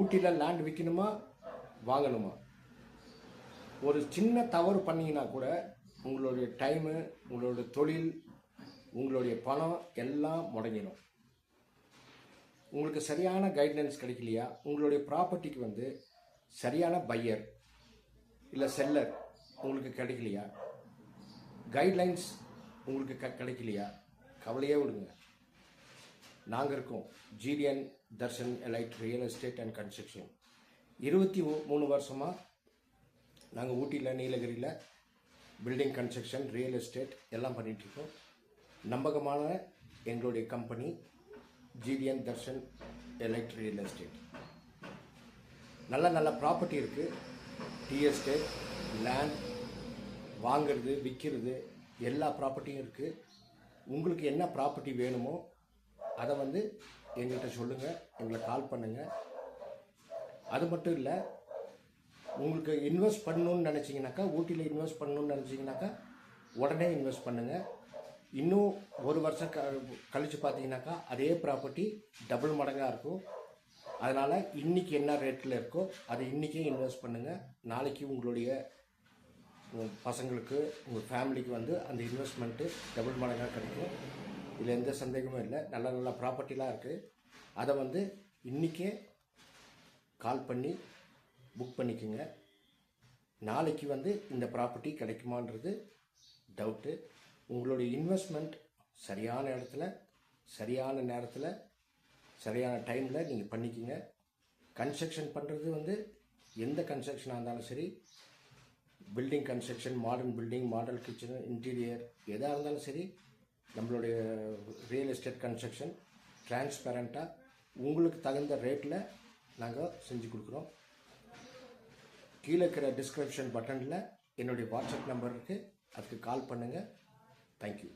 ஊட்டியில் லேண்ட் விற்கணுமா வாங்கணுமா, ஒரு சின்ன தவறு பண்ணிங்கன்னா கூட உங்களுடைய டைமு, உங்களுடைய தொழில், உங்களுடைய பணம் எல்லாம் முடங்கிடும். உங்களுக்கு சரியான கைட்லைன்ஸ் கிடைக்கலையா, உங்களுடைய ப்ராப்பர்ட்டிக்கு வந்து சரியான பையர் இல்லை செல்லர் உங்களுக்கு கிடைக்கலையா, கைட்லைன்ஸ் உங்களுக்கு கிடைக்கலையா, கவலையே விடுங்க. நாங்கள் இருக்கோம். GTN Darshan elite real estate and construction. 23 வருஷமாக நாங்கள் ஊட்டியில் நீலகிரியில் பில்டிங் கன்ஸ்ட்ரக்ஷன் ரியல் எஸ்டேட் எல்லாம் பண்ணிகிட்ருக்கோம். நம்பகமான எங்களுடைய company GTN Darshan elite real estate. நல்ல நல்ல ப்ராப்பர்ட்டி இருக்குது. டீ எஸ்டேட், லேண்ட் வாங்கிறது, விற்கிறது, எல்லா ப்ராப்பர்ட்டியும் இருக்குது. உங்களுக்கு என்ன ப்ராப்பர்ட்டி வேணுமோ அதை வந்து எங்கள்கிட்ட சொல்லுங்கள், எங்களை கால் பண்ணுங்கள். அது மட்டும் இல்லை, உங்களுக்கு இன்வெஸ்ட் பண்ணணுன்னு நினச்சிங்கனாக்கா, ஊட்டியில் இன்வெஸ்ட் பண்ணணுன்னு நினச்சிங்கனாக்கா உடனே இன்வெஸ்ட் பண்ணுங்கள். இன்னும் ஒரு வருஷம் கழித்து பார்த்தீங்கன்னாக்கா அதே ப்ராப்பர்ட்டி டபுள் மடங்காக இருக்கும். அதனால் இன்றைக்கி என்ன ரேட்டில் இருக்கோ அதை இன்றைக்கே இன்வெஸ்ட் பண்ணுங்கள். நாளைக்கு உங்களுடைய பசங்களுக்கு, உங்கள் ஃபேமிலிக்கு வந்து அந்த இன்வெஸ்ட்மெண்ட்டு டபுள் மடங்காக கிடைக்கும். இதில் எந்த சந்தேகமும் இல்லை. நல்ல நல்ல ப்ராப்பர்ட்டிலாம் இருக்குது. அதை வந்து இன்றைக்கே கால் பண்ணி புக் பண்ணிக்கோங்க. நாளைக்கு வந்து இந்த ப்ராப்பர்ட்டி கிடைக்குமான்றது டவுட்டு. உங்களுடைய இன்வெஸ்ட்மெண்ட் சரியான இடத்துல, சரியான நேரத்தில், சரியான டைமில் நீங்கள் பண்ணிக்கோங்க. கன்ஸ்ட்ரக்ஷன் பண்ணுறது வந்து எந்த கன்ஸ்ட்ரக்ஷனாக இருந்தாலும் சரி, building construction, modern building, model kitchen, interior எதாக இருந்தாலும் சரி, நம்மளுடைய ரியல் எஸ்டேட் கன்ஸ்ட்ரக்ஷன் டிரான்ஸ்பேரண்ட்டாக உங்களுக்கு தகுந்த ரேட்டில் நாங்கள் செஞ்சு கொடுக்குறோம். கீழே இருக்கிற டிஸ்கிரிப்ஷன் பட்டனில் என்னுடைய வாட்ஸ்அப் நம்பர் இருக்குது, அதுக்கு கால் பண்ணுங்கள். தேங்க்யூ.